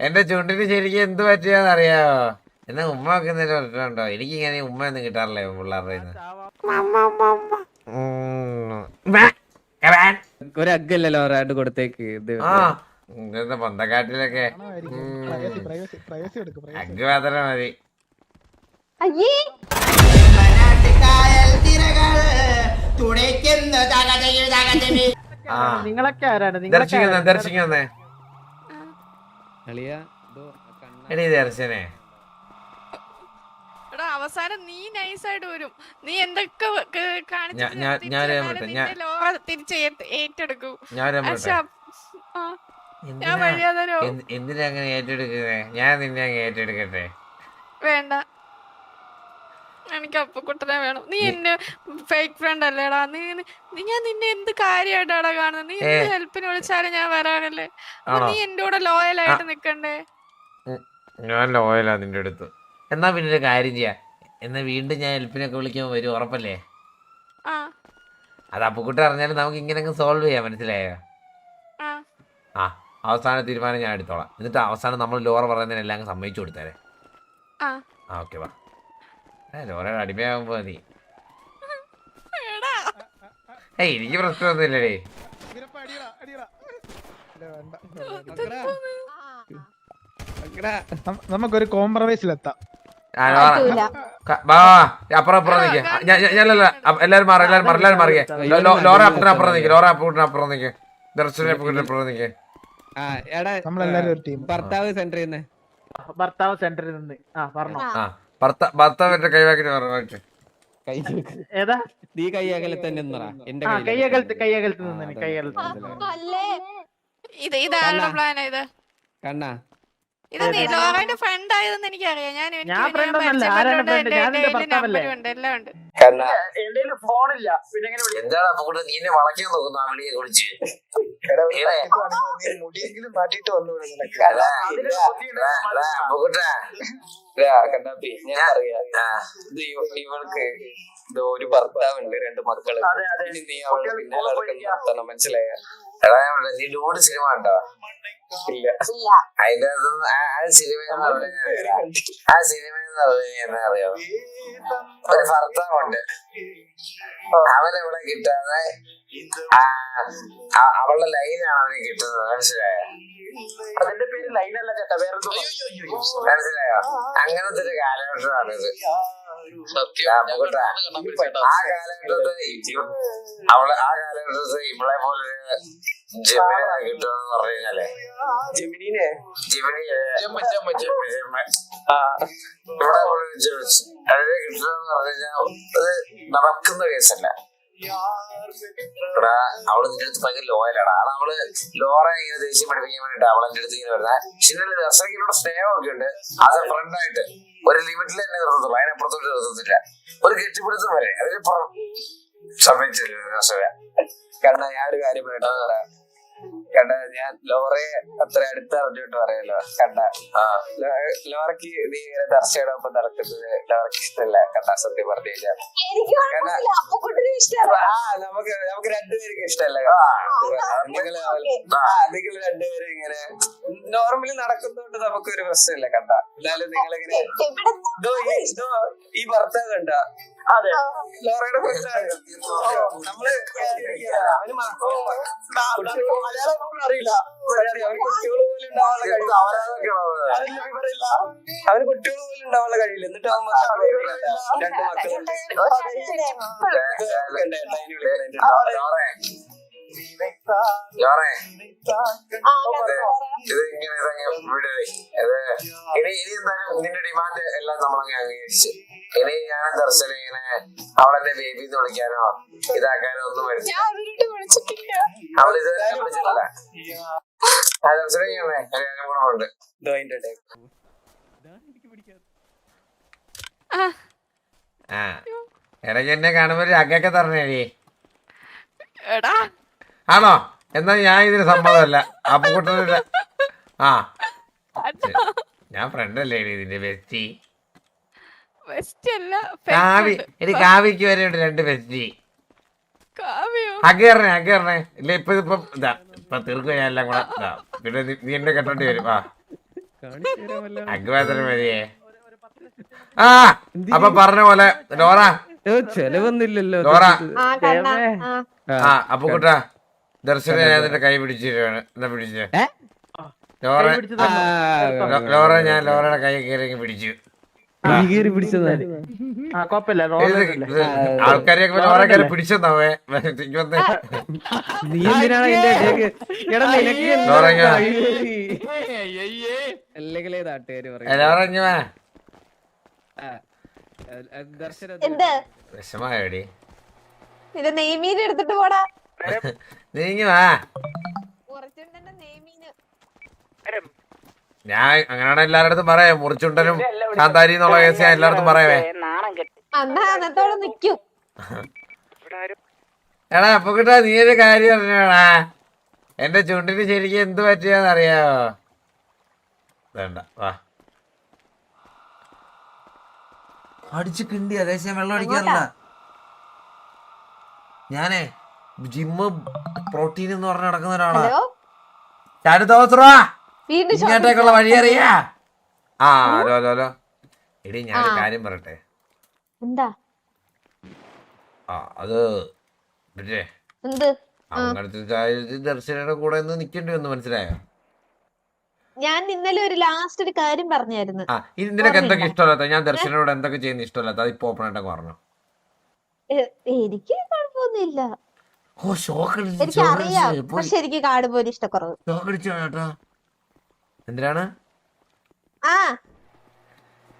എന്റെ ചുണ്ടിന് ശരിക്കും എന്ത് പറ്റിയാന്ന് അറിയാവോ? എന്നാ ഉമ്മ വെക്കുന്നതിന് പറഞ്ഞിട്ടുണ്ടോ? എനിക്കിങ്ങനെ ഉമ്മ ഒന്നും കിട്ടാറില്ലേ പിള്ളേരുടെ ഒരു അഗ്ഗല്ലല്ലോ ഒരാണ്ട് കൊടുത്തേക്ക് ഇത് ആ പൊന്തക്കാട്ടിലൊക്കെ അഗ് മാത്രം മതി. നിങ്ങളൊക്കെ ആരാണ്? ദർശിക്കുന്നേ എടീ ദർശനെ അവസാനം നീ നൈസായിട്ട് വരും. നീ എന്തൊക്കെ തിരിച്ച് ഏറ്റെടുക്കും. എന്തിനാ അങ്ങനെ ഏറ്റെടുക്കുന്നേ? ഞാൻ നിന്നെ അങ്ങ് ഏറ്റെടുക്കട്ടെ? വേണ്ട, എനിക്ക് അപ്പുക്കുട്ടനെ വേണം. നീ എന്നെ ഫേക്ക് ഫ്രണ്ട് അല്ലേടാ? ഞാൻ നിന്നെ എന്ത് കാര്യമായിട്ടാടാ കാണുന്നത്? നീ എന്ത് ഹെൽപ്പിന് വിളിച്ചാലും ഞാൻ വരാനല്ലേ? നീ എന്റെ കൂടെ ലോയൽ ആയിട്ട് നിക്കണ്ടേ? ഞാൻ ലോയലാ നിന്റെ അടുത്ത്. എന്നാ പിന്നെ ഒരു കാര്യം ചെയ്യാ, എന്നാ വീണ്ടും ഞാൻ ഹെൽപ്പിനൊക്കെ വിളിക്കുമ്പോൾ വരും, ഉറപ്പല്ലേ? അത് അപ്പുക്കുട്ടി അറിഞ്ഞാലും നമുക്ക് ഇങ്ങനെ സോൾവ് ചെയ്യാം, മനസ്സിലായോ? ആ അവസാന തീരുമാനം ഞാൻ എടുത്തോളാം. എന്നിട്ട് അവസാനം നമ്മൾ ലോറ പറയുന്നതിനെല്ലാം സമ്മതിച്ചു കൊടുത്തേരെ. ഓക്കെ വാ. ലോറയുടെ അടിമയാകുമ്പോ നീ എനിക്ക് പ്രശ്നമൊന്നുമില്ലടേ. നമുക്കൊരു കോംപ്രമൈസിലെത്താം. അപ്പുറം നിൽക്കേ. എല്ലാരും മാറിയേ. ലോറ അപ്പുറം നിൽക്കേ. ദർശന അപ്പുറം നിൽക്കേ. നമ്മളെല്ലാരും ഒരു ടീം. ഭർത്താവ് സെന്ററിൽ നിന്ന് ഭർത്താവിന്റെ കൈവാക്കിട്ട് പറഞ്ഞു. ഏതാ നീ കയ്യകലത്ത് തന്നെ കയ്യകലത്ത് നിന്ന് ഇതാരുടെ പ്ലാനാ ഇത്? കണ്ണാ ഇത് നീ ലോറയുടെ ഫ്രണ്ട് ആയതെന്ന് എനിക്കറിയാം. ഞാൻ friend ഒന്നുമല്ല. ആരാണ് friend? ഞാൻ നിന്റെ ഭർത്താവല്ലേ? എല്ലാം ഉണ്ട്. എന്റെ ഫോണില്ല. എന്താണ് അപ്പുക്കുട്ടി നീ എന്നെ വളയ്ക്കാൻ നോക്കുന്നു ആ വിളിയെ കുറിച്ച്? മുടിയെങ്കിലും മാറ്റിട്ട് വന്നു. കണ്ണാപ്പി ഞാൻ അറിയാം, ഇവൾക്ക് ഇത് ഒരു ഭർത്താവുണ്ട്, 2 മക്കള്. ഇനി നീ അവളെ പിന്നാലെ നടക്കുന്ന മനസ്സിലായ? നീ ഡൂഡ് സിനിമ ഉണ്ടോ? ഇല്ല. അതിന്റെ സിനിമ ആ സിനിമ എന്നാ അറിയോ? ഒരു ഭർത്താവുണ്ട്, അവനെവിടെ കിട്ടാതെ അവളുടെ ലൈനാണ് അവന് കിട്ടുന്നത്, മനസ്സിലായോ? അതിന്റെ പേര് ലൈനല്ല ചേട്ടാ, വേറെ മനസ്സിലായോ? അങ്ങനത്തെ ഒരു കാലഘട്ടമാണിത്. ആ കാലഘട്ടത്തിൽ ഇവളെ പോലെ ജെമിനെ കിട്ടുമെന്ന് പറഞ്ഞു കഴിഞ്ഞാലേ, ഇവിടെ അതിനെ കിട്ടുമെന്ന് പറഞ്ഞു കഴിഞ്ഞാൽ അത് നടക്കുന്ന കേസല്ല. എടാ അവള് നിന്റെ അടുത്ത് ഭയങ്കര ലോയലാടാ. അത് അവള് ലോറ ഇങ്ങനെ ദേഷ്യം പഠിപ്പിക്കാൻ വേണ്ടിട്ട് അവളെന്റെ അടുത്ത് ഇങ്ങനെ വരുന്നത്. പക്ഷെ ദർശനക്കിലൂടെ സ്നേഹമൊക്കെ ഉണ്ട്. അത് ഫ്രണ്ടായിട്ട് ഒരു ലിമിറ്റിൽ തന്നെ നിർത്തത്തുള്ളൂ, അതിനപ്പുറത്തോട്ട് നിർത്തത്തില്ല. ഒരു കെട്ടിപ്പിടുത്തം വരെ അതിനപ്പുറം സമ്മതിച്ചില്ല ദർശന. കാരണം ഞാൻ ഒരു കാര്യം പറയട്ടെ കണ്ട, ഞാൻ ലോറയെ അത്ര അടുത്തറിഞ്ഞോട്ട് പറയല്ലോ. കണ്ട ലോറയ്ക്ക് നീ ഇങ്ങനെ ദർശയുടെ ഒപ്പം നടക്കുന്നത് ലോറയ്ക്ക് ഇഷ്ടമല്ല. കണ്ട സത്യം പറഞ്ഞു കഴിഞ്ഞാൽ നമുക്ക് 2 പേർക്ക് ഇഷ്ടമല്ല. നിങ്ങൾ 2 പേരും ഇങ്ങനെ നോർമലി നടക്കുന്നോണ്ട് നമുക്കൊരു പ്രശ്നമില്ല. കണ്ട എന്നാലും നിങ്ങളിങ്ങനെ ഈ ഭർത്താവ് കണ്ട ലോറയുടെ ഭർത്താവ് നമ്മള് അറിയില്ല. അവന് കുട്ടികൾ പോലും ഉണ്ടാവാനുള്ള കഴിയില്ല. അവന് കുട്ടികൾ പോലും ഉണ്ടാവാനുള്ള കഴിയില്ല. എന്നിട്ട് അവൻ 2 മക്കളുണ്ട്. ഇത് ഇങ്ങനെ ഇനി എന്തായാലും നിന്റെ ഡിമാൻഡ് എല്ലാം നമ്മളങ്ങ് അംഗീകരിച്ച് ഇനി ഞാൻ ദർശനം ഇങ്ങനെ അവളെന്നെ ബേബി എന്ന് വിളിക്കാനോ ഇതാക്കാനോ ഒന്നും വരുന്നില്ല. അവളിതുവരെ വിളിച്ചിട്ടില്ല. ദർശനം ചെയ്യുന്നേ കാര്യം ഗുണമുണ്ട്. ഇടയ്ക്ക് എന്നെ കാണുമ്പോ അകൊക്കെ തരണേ. ആണോ? എന്നാ ഞാൻ ഇതിന് സമ്മതമല്ല. അപ്പുക്കുട്ടനില്ല. ഞാൻ ഫ്രണ്ട് അല്ലേ ഇതിന്റെ ബെസ്റ്റി. കാവ്യക്ക് വരെ ഉണ്ട് 2 ബെസ്റ്റി. അകേറണേ ഇല്ല. ഇപ്പൊ തീർക്കുക ഞാൻ എല്ലാം കൂടെ. പിന്നെ നീ എന്നെ കെട്ടേണ്ടി വരും. അഗ് മാത്രം മതിയേ. ആ അപ്പൊ പറഞ്ഞ പോലെ ലോറ ചെലവൊന്നുമില്ലല്ലോ ലോറ ദേവേ. ആ അപ്പൊ കൂട്ടാ ദർശന ഞാൻ നിന്റെ കൈ പിടിച്ചിട്ടാണ് എന്നാ പിടിച്ചേ ലോറ ലോറ ഞാൻ ലോറയുടെ കൈ കയറി പിടിച്ചു. പിടിച്ചതാണ് ആ കൊഴപ്പില്ല റോളല്ലേ ആൾക്കാരെയൊക്കെ ലോറ കയറി പിടിച്ചെന്നാവേ നീ എന്തിനാണ് എന്റെ ഇടയ്ക്ക്- എടാ, നിനക്ക് എന്താ ലോറ ഇങ്ങ് വാ. അല്ലെങ്കിലേ നാട്ടുകാര് പറയും ലോറ ഇങ്ങ് വാ. ദർശനം എന്ത് വിഷമായോടി ഇത് നെയ്മീൻ എടുത്തിട്ട് പോടാ നീ ഇങ്ങ് വാ. കുറച്ചുണ്ടെന്റെ നെയ്മീന് ഞാൻ അങ്ങനെയാണ് എല്ലാരടുത്തും പറയാം. മുറിച്ചുണ്ടനും കാന്താരി എന്നുള്ള കേസ് ഞാൻ എല്ലായിടത്തും പറയാവേ. അന്നാ അന്നത്തോടെ നിക്കും എടാ അപ്പൊ കിട്ടാ നീ ഒരു കാര്യം പറഞ്ഞാടാ എന്റെ ചുണ്ടിന് ശരിക്കും എന്ത് പറ്റിയാന്ന് അറിയാവോ? വേണ്ട വാ അടിച്ച് കിണ്ടി അതേശം ഞാൻ വെള്ളം അടിക്കാറില്ല. ഞാനേ ജിമ്മ് പ്രോട്ടീൻ എന്ന് പറഞ്ഞ് നടക്കുന്ന ഒരാളാ. ഹലോ ചാടി തോസറാ വീണ്ടും ഇങ്ങോട്ടേക്കുള്ള വഴി അറിയാ? ആ ഹലോ ഹലോ ഹലോ എടി ഞാനൊരു കാര്യം പറയട്ടെ. എന്താ ആ അത് മറ്റേ എന്ത് അങ്ങനത്തെ ദർശനയുടെ കൂടെ ഒന്ന് നിക്കേണ്ടി വന്നു, മനസ്സിലായോ? ഞാൻ ഇന്നലെ ഒരു ലാസ്റ്റ് ഒരു കാര്യം പറഞ്ഞായിരുന്നു ആ ഇനി നിനക്ക് എന്തൊക്കെ ഇഷ്ടമല്ലാത്ത ഞാൻ ദർശനോട് എന്തൊക്കെ ചെയ്യുന്ന ഇഷ്ടമല്ലാത്ത അത് ഇപ്പൊ ഓപ്പൺ ആയിട്ടൊക്കെ പറഞ്ഞു. എനിക്ക് കുഴപ്പമൊന്നുമില്ല ഓ ഷോക്ക് എനിക്ക് അറിയാം പക്ഷെ എനിക്ക് കാട് പോലെ ഇഷ്ടക്കുറവ് ഷോക്ക് അടിച്ചു കേട്ടോ. എന്തിനാണ് ആ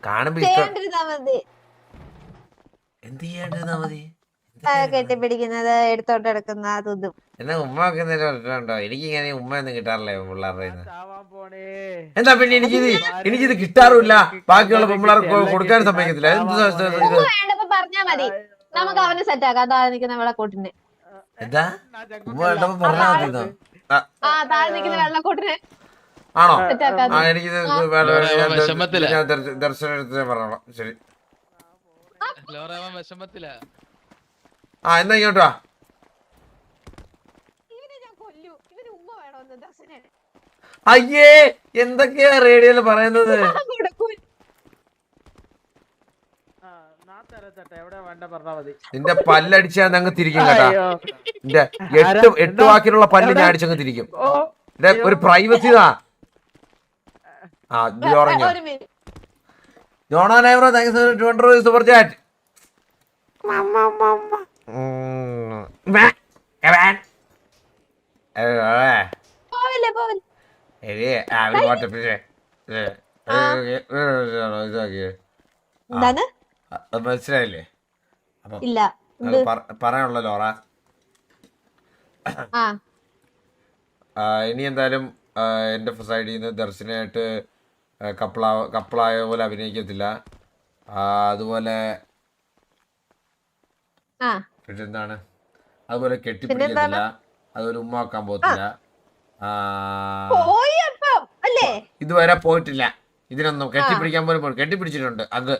കാണുമ്പോ ഇഷ്ടം ചെയ്യേണ്ടിരുന്നാ മതി എന്ത് ചെയ്യാണ്ടിരുന്നാ മതി? കെട്ടിപ്പിടിക്കുന്നത് എടുത്തോട്ട് എടുക്കുന്ന അതും എന്നാ ഉമ്മ ഒക്കെ എന്തെങ്കിലും എനിക്ക് ഇങ്ങനെ ഉമ്മ ഒന്നും കിട്ടാറില്ല പിള്ളേരുടെ കയ്യിന്ന്. ചാവാൻ പോണേ എന്താ പിന്നെ എനിക്കിത് കിട്ടാറുമില്ല. ബാക്കിയുള്ള പിള്ളേർക്ക് കൊടുക്കാൻ സമ്മതിക്കത്തില്ല. എന്ത് ഇത് വേണ്ടപ്പോ പറഞ്ഞാ മതി നമുക്ക് അവനെ സെറ്റ് ആക്കാം താഴെ നിൽക്കുന്ന വെള്ളക്കൂട്ടിനെ എന്താ ഉമ്മ വേണ്ടപ്പോ പറഞ്ഞാ മതി. ആ താഴെ നിൽക്കുന്ന വെള്ളക്കൂട്ടിനെ ആണോ? സെറ്റ് ആക്കാം ആ എനിക്കിത് ദർശനം എടുത്ത് പറഞ്ഞോളാം. ശരി ആ എന്നാ ഇങ്ങോട്ട് വാ. ഇവനെ ഞാൻ കൊല്ലു ഇവന് ഉമ്മ വേണമെന്ന് ദർശനെ അയ്യേ എന്തൊക്കെയാ റേഡിയോയില് പറയുന്നത്? എവിടെ വേണ്ട പറഞ്ഞാ മതി നിന്റെ പല്ലടിച്ചാ അങ്ങ് തിരിക്കും കേട്ടാ. നിന്റെ എട്ട് വാക്കിലുള്ള പല്ല് ഞാൻ അടിച്ചങ്ങ് തിരിക്കും. ഒരു പ്രൈവസി താ. ആ ജോറങ്ങ ഒരു മിനിറ്റ് ജോണോ നൈബ്രോ താങ്ക്സ് 200 രൂപ സൂപ്പർ ചാറ്റ്. പോവല്ലേ പോവല്ലേ എന്താണ് മനസ്സിലായില്ലേ? അപ്പൊ ഇല്ല അത് പറയാനുള്ള ലോറ ഇനി എന്തായാലും എന്റെ സൈഡിൽ നിന്ന് ദർശനമായിട്ട് കപ്പിളായ പോലെ അഭിനയിക്കത്തില്ല. അതുപോലെ പിന്നെന്താണ് അതുപോലെ കെട്ടിപ്പിടിക്കത്തില്ല. അതുപോലെ ഉമ്മ വെക്കാൻ പോകത്തില്ല. ഇതുവരെ പോയിട്ടില്ല ഇതിനൊന്നും. കെട്ടിപ്പിടിക്കാൻ പോലും കെട്ടിപ്പിടിച്ചിട്ടുണ്ട് അത്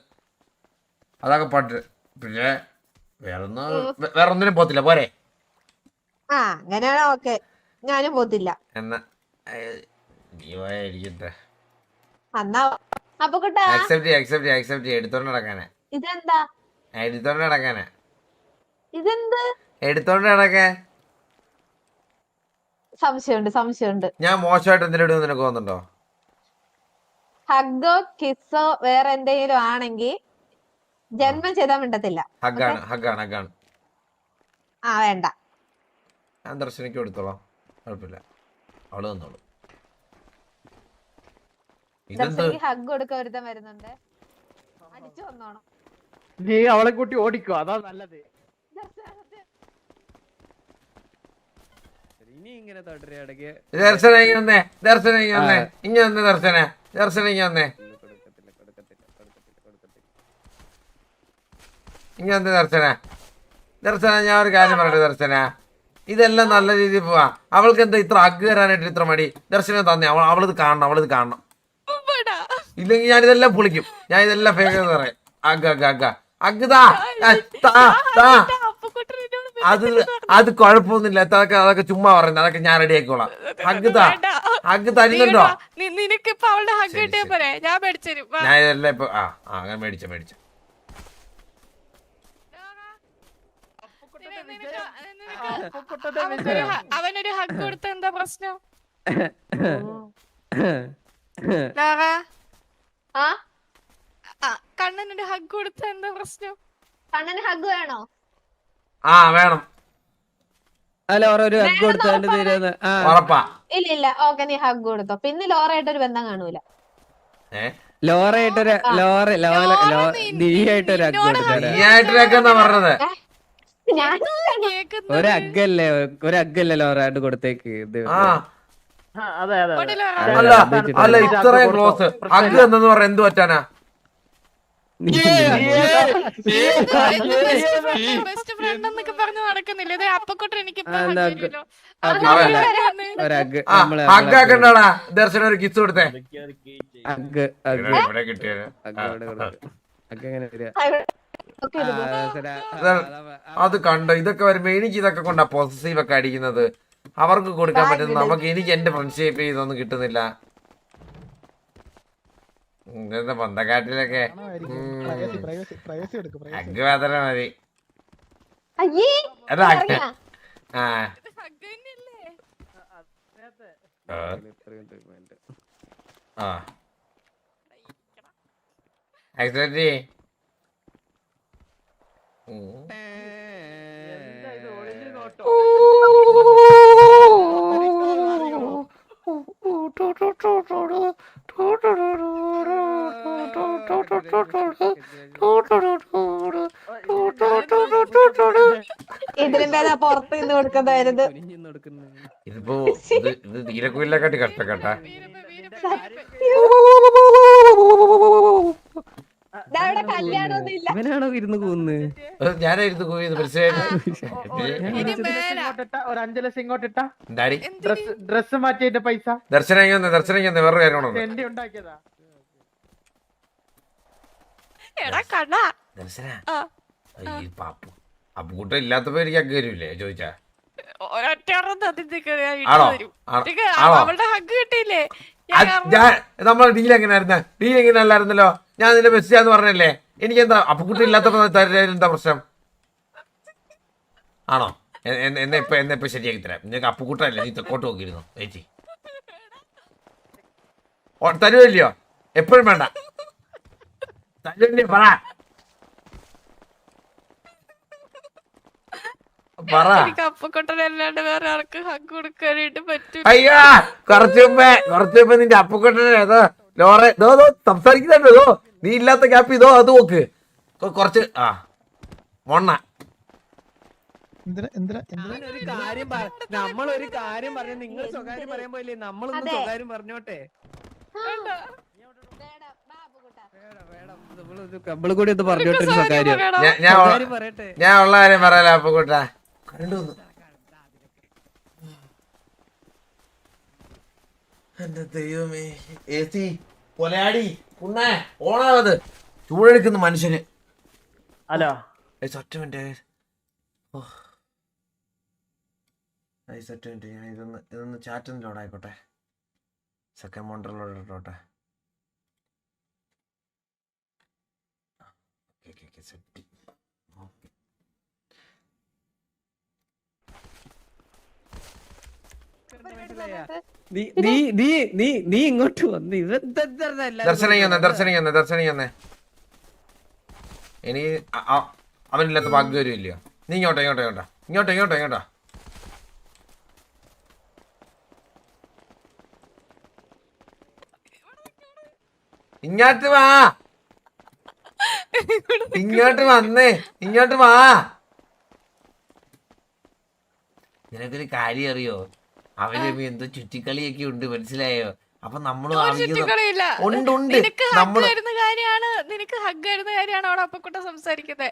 അതൊക്കെ പാട്ട്. പിന്നെ വേറൊന്നിനും പോത്തില്ല പോരെ. അങ്ങനെയാണോ? ഓക്കെ ഞാനും പോത്തില്ല എന്നാ നീ പോയിരിക്കട്ടെ. അപ്പൊ കുട്ടാ അക്സെപ്റ്റ് എടുത്തോണ്ട് നടക്കാനെ. ഇതെന്താ എടുത്തോണ്ട് നടക്കാനെ. ഇതെന്ത് എടുത്തോണ്ട് നടക്കാൻ സംശയമുണ്ട് ഞാൻ മോശമായിട്ട് എന്തിനും നിനക്ക് തോന്നുന്നുണ്ടോ? ഹഗ്ഗോ കിസ്സോ വേറെ എന്തെങ്കിലും ആണെങ്കിൽ ജന്മം ചെയ്താൽ മിണ്ടത്തില്ല. ഹഗ്ഗാണ് വേണ്ട ഞാൻ ദർശനയ്ക്ക് എടുത്തോളാം, കുഴപ്പമില്ല. അവള് തന്നോളൂ. ദർശനയ്ക്ക് ഹഗ് കൊടുക്കാൻ ഒരുത്തൻ വരുന്നുണ്ട്, അടിച്ചു വന്നോണം. നീ അവളെ കൂട്ടി ഓടിക്കോ, അതാ നല്ലത്. ഇനി ഇങ്ങനെ തുടരെ ഇടയ്ക്ക് ദർശന ഇങ്ങ ദർശന ഞാൻ ഒരു കാര്യം പറയട്ടെ ദർശന, ഇതെല്ലാം നല്ല രീതിയിൽ പോവാ. അവൾക്ക് എന്താ ഇത്ര അഗ് തരാനായിട്ട് ഇത്ര മടി? ദർശനം തന്നെ അവളിത് കാണണം. ഇല്ലെങ്കിൽ ഞാൻ ഇതെല്ലാം പൊളിക്കും. ഞാൻ ഇതെല്ലാം ഫേക്ക് പറയാം. അഗ് അത് കുഴപ്പമൊന്നുമില്ല. അതൊക്കെ ചുമ്മാ പറയുന്നത്. അതൊക്കെ ഞാൻ റെഡി ആക്കിക്കോളാം. ഹഗ് താ. ഹഗ് തരുന്നുണ്ടോ? നിനക്കിപ്പോ അവളുടെ ഹഗ് കിട്ടിയാ പോരെ, ഞാൻ മേടിച്ചു. ഞാൻ ഇതെല്ലാം ഇപ്പൊ അങ്ങനെ മേടിച്ച അവനൊരു ഹഗ് കൊടുത്ത എന്താ പ്രശ്നം? കണ്ണനൊരു ഹഗ് കൊടുത്ത എന്താ പ്രശ്നം? കണ്ണന് ഹഗ് വേണോ? വേണം. ലോറ ഒരു ഹഗ് കൊടുത്തതിന്റെ തീരുന്ന്. ഉറപ്പാ? ഇല്ല ഓക്കെ, നീ ഹഗ് കൊടുത്തോ. പിന്നെ ലോറയായിട്ടൊരു ബന്ധം കാണൂല. ലോറയായിട്ടൊരു നീയായിട്ടൊരു ഹഗ് നീയായിട്ടൊക്കെ പറഞ്ഞത്. ഒരു അഗ്ഗല്ലേ ലോറയായിട്ട് കൊടുത്തേക്ക്. ഇത് അതെ അതെ അല്ല ഇത്രയും ക്ലോസ് ഹഗ് എന്നു പറഞ്ഞ എന്ത് പറ്റാനാ? ബെസ്റ്റ് ഫ്രണ്ട് എന്നൊക്കെ പറഞ്ഞു നടക്കുന്നില്ല. ഇത് അപ്പക്കൊട്ട് എനിക്ക് ഹഗ്ഗാക്കണ്ടാടാ. ദർശനം ഒരു കിസ് കൊടുത്തേ. ഇവിടെ കിട്ടിയത് അത് കണ്ടോ? ഇതൊക്കെ വരുമ്പോ എനിക്ക് ഇതൊക്കെ കൊണ്ടാ പോസസീവ് ഒക്കെ അടിക്കുന്നത്. അവർക്ക് കൊടുക്കാൻ പറ്റുന്നത് നമുക്ക്. എനിക്ക് എന്റെ ഫ്രണ്ട്ഷിപ്പ് ഇതൊന്നും കിട്ടുന്നില്ല. ഇങ്ങനത്തെ പൊന്തക്കാട്ടിലൊക്കെ ഹഗ് മാത്രം മതി. ആക്ച്വലി ഇതിലും പേരാ പുറത്ത് നിന്ന് കൊടുക്കുന്നതായിരുന്നു. ഇതിപ്പോ ഇത് തീരക്കുയിലെക്കാട്ടി കഷ്ടപ്പെട്ടാ. ഇവനാണോ ഇരുന്ന് കൂന്ന്? ഞാനായിരുന്നു കൂവിയത്. ഒരു 5 ലക്ഷം ഇങ്ങോട്ടിട്ടാ. എന്താടി ഡ്രസ് മാറ്റിയതിന്റെ പൈസ ദർശനം വേറെ കാര്യമാണോ? എന്റെ ഉണ്ടാക്കിയതാ. ദർശന ഈ പാപ്പു അപ്പുകൂട്ടം ഇല്ലാത്തപ്പോ എനിക്ക് ഹഗ് തരൂല്ലേ ചോദിച്ചാ? അവളുടെ ഹഗ് കിട്ടിയില്ലേ? നമ്മളെ ഡീൽ എങ്ങനെയായിരുന്ന? ഡീൽ എങ്ങനെ അല്ലായിരുന്നല്ലോ? ഞാൻ നിന്റെ ബെസ്റ്റാന്ന് പറഞ്ഞല്ലേ. എനിക്കെന്താ അപ്പുകുട്ടി ഇല്ലാത്തപ്പോ എന്താ പ്രശ്നം? ആണോ? എന്നെ ഇപ്പൊ ശരിയാക്കി തരാം. നിനക്ക് അപ്പുകൂട്ടല്ലേ? നീ തെക്കോട്ട് നോക്കിയിരുന്നു ചേച്ചി. തരുമല്ലയോ? എപ്പോഴും വേണ്ട. തരുമല്ലേ? പറ. അപ്പക്കൊട്ടനല്ലാണ്ട് വേറെ ആർക്ക് ഹഗ് കൊടുക്കാനായിട്ട് പറ്റൂല. അയ്യാ കുറച്ചു മുമ്പേ നിന്റെ അപ്പുക്കുട്ടനെ ഏതോ ലോറ സംസാരിക്കുന്നുണ്ടോ? നീ ഇല്ലാത്ത ക്യാപ്പ് ഇതോ അത് നോക്ക്. കുറച്ച് മൊണ്ണ. നമ്മളൊരു കാര്യം പറഞ്ഞു, നിങ്ങൾ സ്വകാര്യം പറയാൻ പോയില്ലേ? നമ്മളൊന്ന് സ്വകാര്യം പറഞ്ഞോട്ടെ. നമ്മള് കൂടി ഒന്ന് പറഞ്ഞോട്ടെ സ്വകാര്യം. ഞാൻ ഉള്ള കാര്യം പറയാലോ അപ്പുക്കുട്ട. എന്റെ ദൈവമേ, ഏസി കൊലയാടി കുണ്ണേ ഓണാവത് ചൂടെടുക്കുന്ന മനുഷ്യന്. ഹലോ ഒറ്റ മിനിറ്റ് ഞാൻ ഇതൊന്ന് ചാറ്റൊന്ന് ലോഡായിക്കോട്ടെ. സെക്കൻഡ് മോണ്ടർ ലോഡോട്ടെ. സെറ്റ് നീ ഇങ്ങോട്ട് വന്ന് ദർശനം ഇനി അവനില്ലാത്ത ഭാഗ്യം വരുമില്ലയോ? നീ ഇങ്ങോട്ടോ ഇങ്ങോട്ട് വാ. നിനക്കൊരു കാര്യം അറിയോ? അവര് എന്തോ ചുറ്റിക്കളിയൊക്കെ ഉണ്ട്, മനസ്സിലായോ? അപ്പൊ നമ്മള് നിനക്ക് ഹഗ് വരുന്ന കാര്യമാണ് അവിടെ അപ്പക്കുട്ട സംസാരിക്കുന്നത്.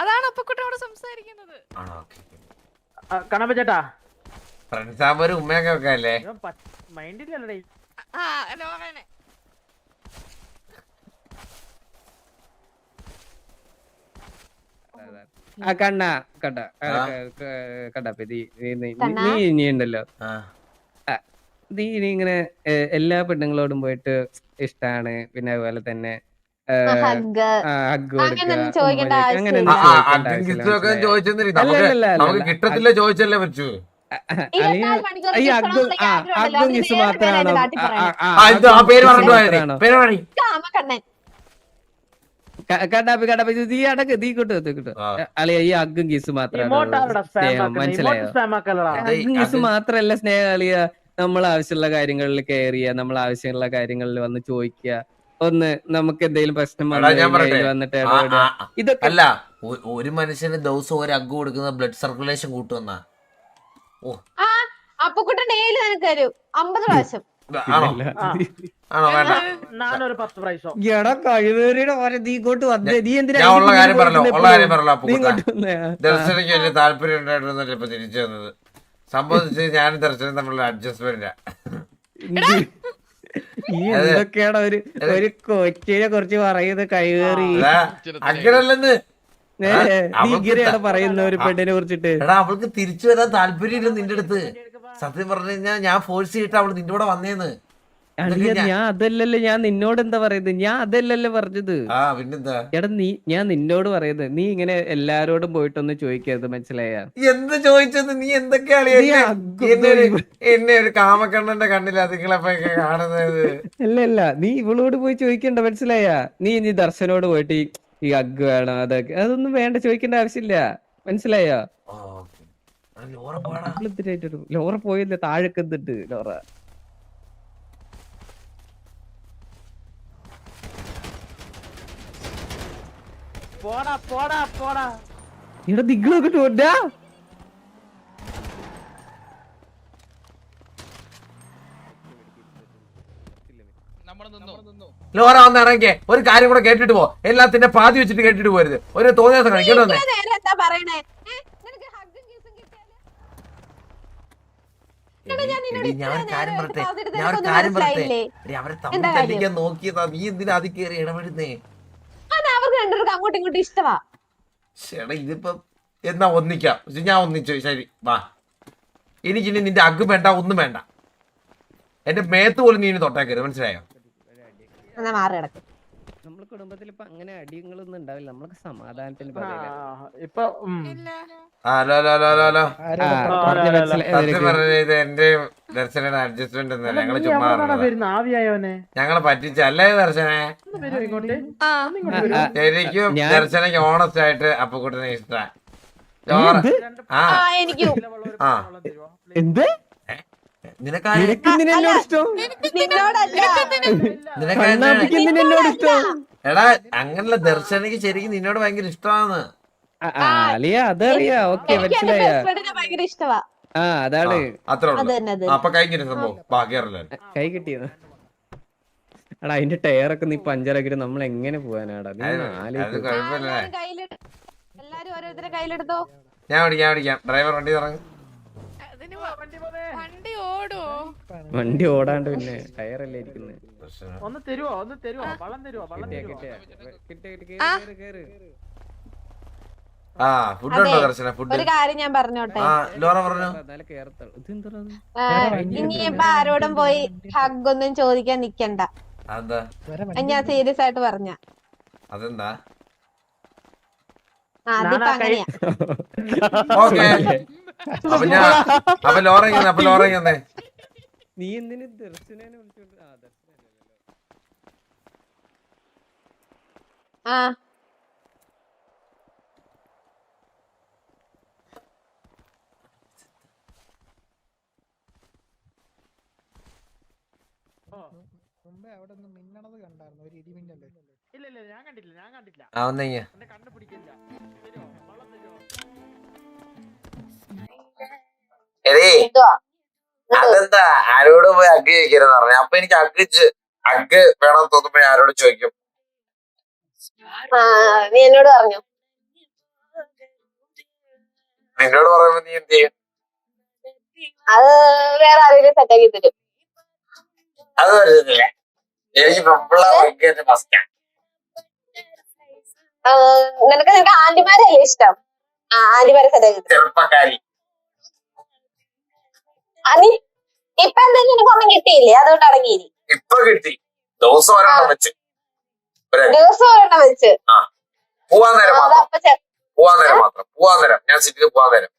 അതാണ് അപ്പക്കുട്ട അവിടെ സംസാരിക്കുന്നത്. കണപ്പ ചേട്ടാ ഫ്രണ്ട്സ് ആകുമ്പോ ഒരു ഉമ്മയൊക്കെ വെക്കല്ലേ? മൈൻഡില്ലല്ലേ? കണ്ണ കണ്ട കണ്ടപ്പ നീ ഇനിയുണ്ടല്ലോ നീ ഇനി ഇങ്ങനെ എല്ലാ പെണ്ണുങ്ങളോടും പോയിട്ട് ഇഷ്ടാണ് പിന്നെ അതുപോലെ തന്നെ ഹഗ് ഹഗ് അങ്ങനെയൊന്നും ചോദിക്കേണ്ട അങ്ങനെ ആവശ്യമില്ല. നമുക്ക് കിട്ടത്തില്ല ചോദിച്ചല്ലേ പറ്റൂ. ഈ അഗ്ഗും കിസ് മാത്രമാണോ ആ പേര് പറഞ്ഞിട്ട് പോയത്. പേര് പറയ്. കാമക്കണ്ണൻ. കണ്ടാപ്പി നീ അടക്ക് നീ കിട്ടും അളിയ ഈ അഗ്ഗും കിസ് മാത്രമാണ് സ്നേഹം, മനസ്സിലായോ? അഗ്ഗും കിസ് മാത്രല്ല സ്നേഹം അളിയ. നമ്മൾ ആവശ്യമുള്ള കാര്യങ്ങളിൽ കെയർ ചെയ്യുക, നമ്മൾ ആവശ്യമുള്ള കാര്യങ്ങളിൽ വന്ന് ചോദിക്കുക, ഒന്ന് നമുക്ക് എന്തെങ്കിലും പ്രശ്നം വന്നിട്ട് ഇതൊക്കെ അല്ല ഒരു മനുഷ്യന് ദിവസം ഒരു അഗ്ഗ് കൊടുക്കുന്ന ബ്ലഡ് സർക്കുലേഷൻ കൂട്ടുവന്നാ. അപ്പുക്കുട്ടൻ ഡെയിലി നിനക്ക് തരും 50 പ്രാവശ്യം. ആണോ വേണ്ട. ഞാനൊരു 10 പ്രാവശ്യം എടാ കഴിവേറിയുടെ പോലെ നീ ഇങ്ങോട്ട് വന്നേ. നീ എന്തിനാ ഞാൻ ഉള്ള കാര്യം പറഞ്ഞല്ലോ ദർശനയ്ക്ക് വലിയ താല്പര്യം ഉണ്ടായിട്ടൊന്നുമല്ല ഇപ്പൊ തിരിച്ചു വന്നത്. സംബന്ധിച്ച് ഞാനും ദർശനം തമ്മിലുള്ള അഡ്ജസ്റ്റ്മെന്റ്. ഈ എന്തൊക്കെയാണ് ഒരു കൊച്ചിനെ കുറിച്ച് പറയുന്നത് കഴിവേറി അങ്ങനല്ലെന്ന് ഇങ്ങനെയാണ് പറയുന്ന ഒരു പെണ്ണിനെ കുറിച്ചിട്ട്. എടാ അവൾക്ക് തിരിച്ചു വരാൻ താല്പര്യമില്ല നിന്റെ അടുത്ത്. സത്യം പറഞ്ഞു കഴിഞ്ഞാൽ ഞാൻ ഫോഴ്സ് ചെയ്തിട്ട് അവള് നിന്റെ കൂടെ വന്നേന്ന്. ഞാൻ അതല്ലല്ലോ ഞാൻ നിന്നോട് എന്താ പറയുന്നത്, ഞാൻ അതല്ലല്ലോ പറഞ്ഞത്. പിന്നെന്താ എടാ ഞാൻ നിന്നോട് പറയുന്നത് നീ ഇങ്ങനെ എല്ലാരോടും പോയിട്ടൊന്ന് ചോദിക്കരുത്, മനസ്സിലായ? എന്ത് ചോദിച്ചത്? നീ എന്തൊക്കെയാണ് എന്നെ ഒരു കാമക്കണ്ണന്റെ കണ്ണിലാ നിങ്ങളെപ്പോ കാണുന്നത്? അല്ല നീ ഇവളോട് പോയി ചോദിക്കണ്ട, മനസ്സിലായ? നീ ദർശനോട് പോയിട്ട് ഈ അഗ് വേണം അതൊക്കെ അതൊന്നും വേണ്ട, ചോദിക്കേണ്ട ആവശ്യമില്ല, മനസ്സിലായോ? ലോറ പോയില്ല, താഴേക്ക് എന്തിട്ട് ലോറ. പോടാ പോടാ പോടാ ഇവിടെ ദിഗ്ഗൊക്കെ തോറ്റാ. ലോറ വന്ന് ഇറങ്ങിക്കേ. ഒരു കാര്യം കൂടെ കേട്ടിട്ട് പോ. എല്ലാത്തിന്റെ പാതി വെച്ചിട്ട് കേട്ടിട്ട് പോരുത്. ഒരു തോന്നിയ ദിവസം കേട്ടോ വന്നേ. എന്താ പറയണേ? ഞാൻ ഒരു കാര്യം പറട്ടെ, അവരെ തമ്മിൽ തല്ലിക്കാൻ നോക്കിയതാ. നീ എന്തിനാ അതിൽ കയറി ഇടപെടുന്നേ? അവർക്ക് രണ്ടുപേർക്ക് അങ്ങോട്ടും ഇങ്ങോട്ടും ഇഷ്ടമാ. ചേട്ടാ ഇതിപ്പം എന്നാ ഒന്നിക്കാം. ഞാൻ ഒന്നിച്ചു. ശരി വാ. എനിക്കിനി നിന്റെ അഗ് വേണ്ട, ഒന്നും വേണ്ട. എന്റെ മേത്ത് പോലും നീ ഇനി തൊട്ടേക്കരുത്, മനസ്സിലായോ? മാറി കിടക്കും. നമ്മളെ കുടുംബത്തിൽ ഇപ്പൊ അങ്ങനെ അടികളൊന്നും ഉണ്ടാവില്ല, നമ്മളൊക്കെ സമാധാനത്തിന് ഇപ്പൊ ഇത് എന്റെ ദർശനയുടെ അഡ്ജസ്റ്റ്മെന്റ് ഒന്നല്ല. ഞങ്ങള് ചുമ്മാ ഞങ്ങളെ പറ്റിച്ചല്ലേ ദർശനെ. ശരിക്കും ദർശനക്ക് ഓണസ്റ്റ് ആയിട്ട് അപ്പുക്കുട്ടനെ ഇഷ്ടമാണ്. എന്ത് എടാ അങ്ങനല്ല, ദർശനക്ക് ശരിക്കും നിന്നോട് ഭയങ്കര ഇഷ്ടമാണ്. അതറിയാ, ഓക്കെ മനസ്സിലായ. അതാണ് അത്രേ ഉള്ളൂ. അപ്പൊ കഴിഞ്ഞ സംഭവം ബാക്കിയറില്ല. കൈ കിട്ടിയത് എടാ അതിന്റെ ടയറൊക്കെ നീ പഞ്ചറാക്കിട്ട് നമ്മൾ എങ്ങനെ പോവാനാടാ? ഞാൻ ഓടിക്കാം. ഡ്രൈവർ വണ്ടി തുടങ്ങി. വണ്ടി ഓടാണ്ട് പിന്നെ ടയറല്ലേ ഇരിക്കുന്നത്. ഒന്ന് തരുവോ വള്ളം തരുവോ? ഒരു കാര്യം ഞാൻ പറഞ്ഞോട്ടെ, ഇനിയിപ്പൊ ആരോടും പോയി ഹഗ് ഒന്നും ചോദിക്കാൻ നിക്കണ്ട. ഞാൻ സീരിയസ് ആയിട്ട് പറഞ്ഞ അതെന്താ? അതിപ്പോ അങ്ങനെയാ. അപ്പൊ ലോറ നീ എന്തിനു ദർശനെ വിളിച്ചോണ്ട്? ഇല്ല ഞാൻ കണ്ടില്ല. കണ്ടുപിടിക്കില്ല. അതെന്താ ആരോട് പോയി അഗ് ചോദിക്കരുന്ന് പറഞ്ഞു. അപ്പൊ എനിക്ക് അഗ് വേണം തോന്നുമ്പോ ആരോട് ചോദിക്കും. നീ എന്നോട് പറഞ്ഞു. നിന്നോട് പറയുമ്പോ നീ എന്ത് ചെയ്യും? അത് വേറെ ആരെങ്കിലും സെറ്റാക്കി തരും. അത് വരുന്നില്ല. എനിക്ക് പെമ്പിള്ള ഭയങ്കര ഫസ്റ്റാ. നിനക്ക് ആന്റിമാരല്ലേ ഇഷ്ടം? ആ ആന്റിമാരെ സെറ്റ് ആക്കി. ചെറുപ്പക്കാരി. നീ ഇപ്പൊ എന്തായാലും നിനക്കൊന്നും കിട്ടിയില്ലേ, അതുകൊണ്ട് അടങ്ങിയിരി. ഇപ്പൊ കിട്ടി. ദിവസം ഒരെണ്ണം വെച്ച്. ദിവസം ഒരെണ്ണം വെച്ച്. പോവാൻ നേരം മാത്രം. പോവാൻ നേരം മാത്രം. പോവാൻ നേരം. ഞാൻ സിറ്റിയിൽ പോവാൻ നേരം.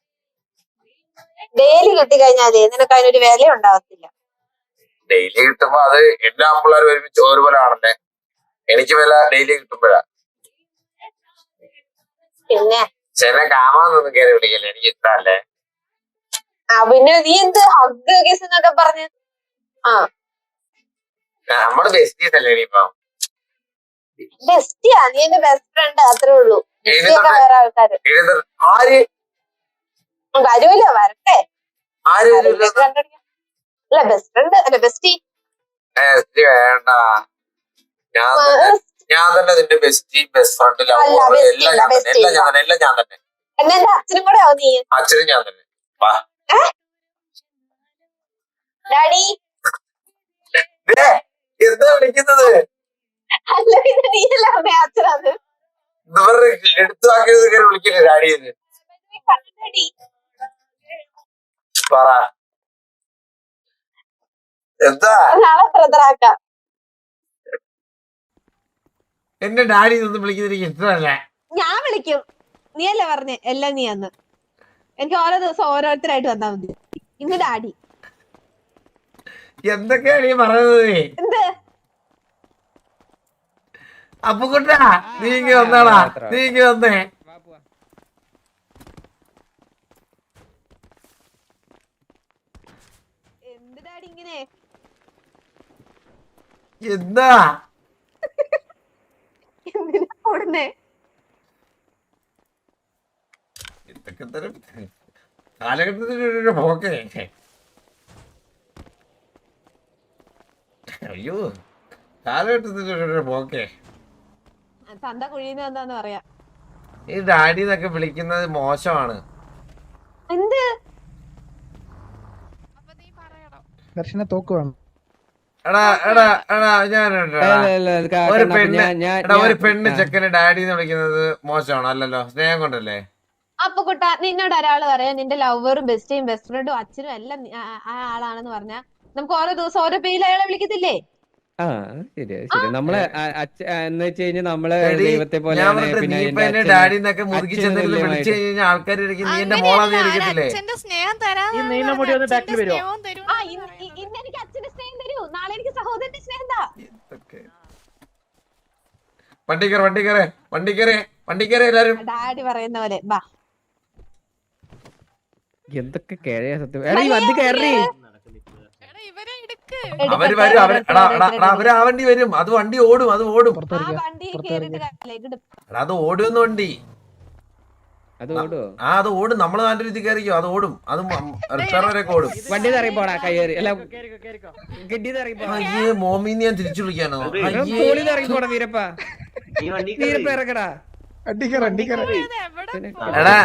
ഡെയിലി കിട്ടിക്കഴിഞ്ഞാലേ നിനക്ക് അതിനൊരു വില ഉണ്ടാവത്തില്ല. ഡെയിലി കിട്ടുമ്പോ അത് എല്ലാ പിള്ളേരും ഒരുമിച്ച് ഒരുപോലെ ആണല്ലേ. എനിക്ക് വില ഡെയിലി കിട്ടുമ്പോഴാ. പിന്നെ ചില കാമാന്നൊന്നും കയറി വിളിക്കല്ലേ, എനിക്ക് ഇഷ്ടല്ലേ. പിന്നെ നീ എന്ത് ഹഗ് കേസ് എന്നൊക്കെ പറഞ്ഞ് നമ്മള് ബെസ്റ്റീസ് അല്ലേ ഇനിയിപ്പം. ബെസ്റ്റിയാ, നീ എന്റെ ബെസ്റ്റ് ഫ്രണ്ട്, അത്രേ ഉള്ളൂ. വേറെ ആൾക്കാര് ആര് വരുമല്ലോ, വരട്ടെ. ആര് അല്ല ബെസ്റ്റ് ഫ്രണ്ട് അല്ല ബെസ്റ്റി. വേണ്ട, ഞാൻ തന്നെ നിന്റെ ബെസ്റ്റി, ബെസ്റ്റ് ഫ്രണ്ട്, എല്ലാം ഞാൻ തന്നെ. എന്നെ എന്റെ അച്ഛനും കൂടെ ആവും നീ. അച്ഛനും ഞാൻ തന്നെ. വാ ഡാഡി. എന്താ വിളിക്കുന്നത്? അല്ല പിന്നെ നീയല്ല പറഞ്ഞ അച്ഛനാണ്. എടുത്തു ആക്കിയത് കയറി വിളിക്കില്ലേ ഡാഡിന്ന്? പറ എന്താ? നാളെ ബ്രദറാക്കാം. എന്റെ ഡാഡി ഒന്നും വിളിക്കുന്നത് എനിക്ക് ഇഷ്ടമല്ല. ഞാൻ വിളിക്കും. നീയല്ലേ പറഞ്ഞേ എല്ലാം നീ അന്ന്. എനിക്ക് ഓരോ ദിവസം ഓരോരുത്തരായിട്ട് വന്നാ മതി. ഇന്ന് ഡാഡി. എന്തൊക്കെയാണ് ഈ പറയുന്നത്? എന്ത് അപ്പുകുട്ടാ, നീ ഇങ്ങ് വന്നാടാ, നീ ഇങ്ങ് വന്നേ. എന്ത് ഡാഡി ഇങ്ങനെ? എന്താ എന്തിനാ ഓടുന്നേ? ഇതൊക്കെ തരം കാലഘട്ടത്തിൻ്റെ പോക്കേ. അയ്യോ, കാലഘട്ടത്തിൻ്റെ പോക്കേ. തന്ത കുഴിയുന്ന എന്താന്ന് പറയാ. ഈ ഡാഡി എന്നൊക്കെ വിളിക്കുന്നത് മോശമാണ്. എന്ത് അപ്പൊ നീ പറയണം. ദർശന തോക്ക് വേണം. എടാ എടാ എടാ ഒരു പെണ്ണ് ചെക്കന് ഡാഡി എന്ന് വിളിക്കുന്നത് മോശമാണോ? അല്ലല്ലോ, സ്നേഹം കൊണ്ടല്ലേ. അപ്പുകുട്ട, നിന്നോട് ഒരാള് പറയാം നിന്റെ ലവറും ബെസ്റ്റിയും ബെസ്റ്റ് ഫ്രണ്ടും അച്ഛനും എല്ലാം ആ ആളാണെന്ന് പറഞ്ഞാ നമുക്ക് ഓരോ ദിവസം ഓരോ പേരിൽ അയാളെ വിളിക്കത്തില്ലേ? ആ ശരിയാ ശരി. നമ്മള് എന്ന് വെച്ച് കഴിഞ്ഞാൽ നമ്മള് ദൈവത്തെ പോലെയാണ്. പിന്നെ ഡാഡി എന്നൊക്കെ മുറുകി ചെന്ന് വിളിച്ചു കഴിഞ്ഞാൽ ആൾക്കാർ നീ എന്റെ മോളാന്ന് വിളിക്കത്തില്ലേ? അച്ഛന്റെ സ്നേഹം തരാൻ ഈ നീലമുടി ഒന്ന് ബാക്കിൽ വരുമോ? ഇന്ന് എനിക്ക് അച്ഛന്റെ സ്നേഹം തരൂ, നാളെ എനിക്ക് സഹോദരന്റെ സ്നേഹം താ. വണ്ടിക്കറേ എല്ലാരും. ഡാഡി പറയുന്ന പോലെ ബാ. എന്തൊക്കെ കേറിയ സത്യം. എടാ ഈ വണ്ടി കയറി. ഇവരെ എടുക്ക്. അവര് വരും, അവര് ആ വണ്ടി വരും. അത് വണ്ടി ഓടും, അത് ഓടും. അത് ഓടുമെന്ന് വണ്ടി. അത് ഓടുവോ? ആ അത് ഓടും. നമ്മള് നല്ല രീതിയിൽ കയറിക്കോ, അത് ഓടും. അത് റിപ്പയർ വരെയൊക്കെ ഓടും. വണ്ടി ഇറങ്ങിപ്പോടാ, കയ്യേറി അല്ല ഗഡ്ഡിന്ന് ഇറങ്ങിപ്പോ. അയ്യേ, മോമിന്ന് ഞാൻ തിരിച്ചു വിളിക്കാനോ? തോളിന്ന് ഇറങ്ങിപ്പോടാ വീരപ്പ. വീരപ്പ ഇറക്കടാ. എടാ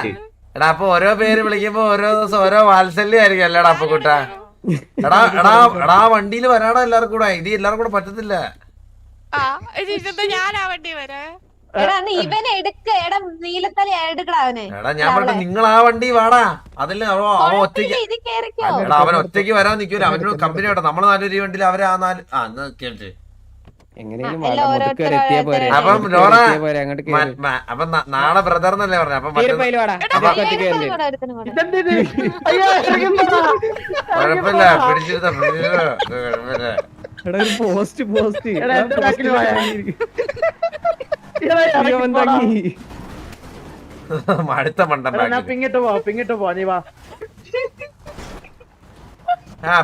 എടാ, അപ്പൊ ഓരോ പേര് വിളിക്കുമ്പോ ഓരോ ദിവസം ഓരോ വാത്സല്യം ആയിരിക്കും അല്ലേടാ അപ്പുകുട്ട? എടാ വണ്ടിയിൽ വരാടാ എല്ലാവർക്കും കൂടെ. ഇത് എല്ലാവർക്കും കൂടെ പറ്റത്തില്ല. ഞാൻ ആ വണ്ടി വരെ. ഇവനെ എടുക്ക. എടാ നീലത്തല എടുക്കടാ അവനെ. എടാ ഞാൻ പറഞ്ഞ നിങ്ങൾ ആ വണ്ടി വാടാ. അതല്ലേ അവൻ ഒറ്റയ്ക്ക്. എടാ അവൻ ഒറ്റയ്ക്ക് വരാൻ നിൽക്കൂല. അവനോട് കമ്പനി വേണ്ട. നമ്മള് 4 രൂപ വണ്ടിയിൽ അവരെ ആ 4 കേട്ട് എങ്ങനെയും അപ്പം ലോറ അപ്പൊ നാളെ ബ്രദർ എന്നല്ലേ പറഞ്ഞ? അപ്പൊ കുഴപ്പമില്ല, പിടിച്ചിരുത്ത കുഴപ്പമില്ല. അടുത്ത മണ്ടം പിങ്ങിട്ട് പോ നീ വാ.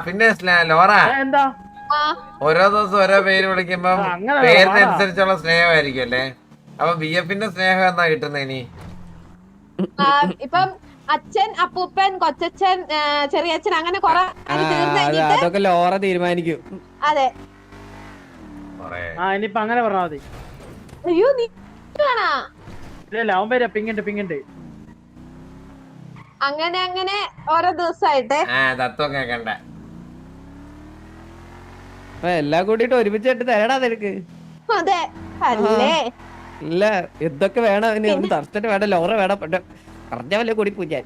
പിന്നെ ലോറ, എന്താ ഓരോ ദിവസം ഓരോ പേര് വിളിക്കുമ്പോ പേരിനനുസരിച്ചുള്ള സ്നേഹമായിരിക്കും അല്ലേ? അപ്പൊ BF-ന്റെ സ്നേഹം എന്നാ കിട്ടുന്നത് ഇനി? ഇപ്പം അച്ഛൻ, അപ്പൂപ്പൻ, കൊച്ചച്ഛൻ, ചെറിയച്ഛൻ, അങ്ങനെ കൊറേ അതൊക്കെ ലോറ തീരുമാനിക്കും. അതെ. ഇനിയിപ്പൊ അങ്ങനെ പറഞ്ഞാ മതി. അയ്യോ നീ ഇല്ല, അവൻ വരാ. പിങ്ങിട്ട് അങ്ങനെ ഓരോ ദിവസമായിട്ട് തത്വം കേക്കണ്ട. എല്ലാം കൂട്ടിട്ട് ഒരുമിച്ചിട്ട് തരടാ നിനക്ക്. അതെ അല്ലേ? ഇല്ല എന്തൊക്കെ വേണം അവന് അവന് ദർശനം വേണം ലോറ വേണം പറഞ്ഞ പോലെ കൂടി പൂജാൻ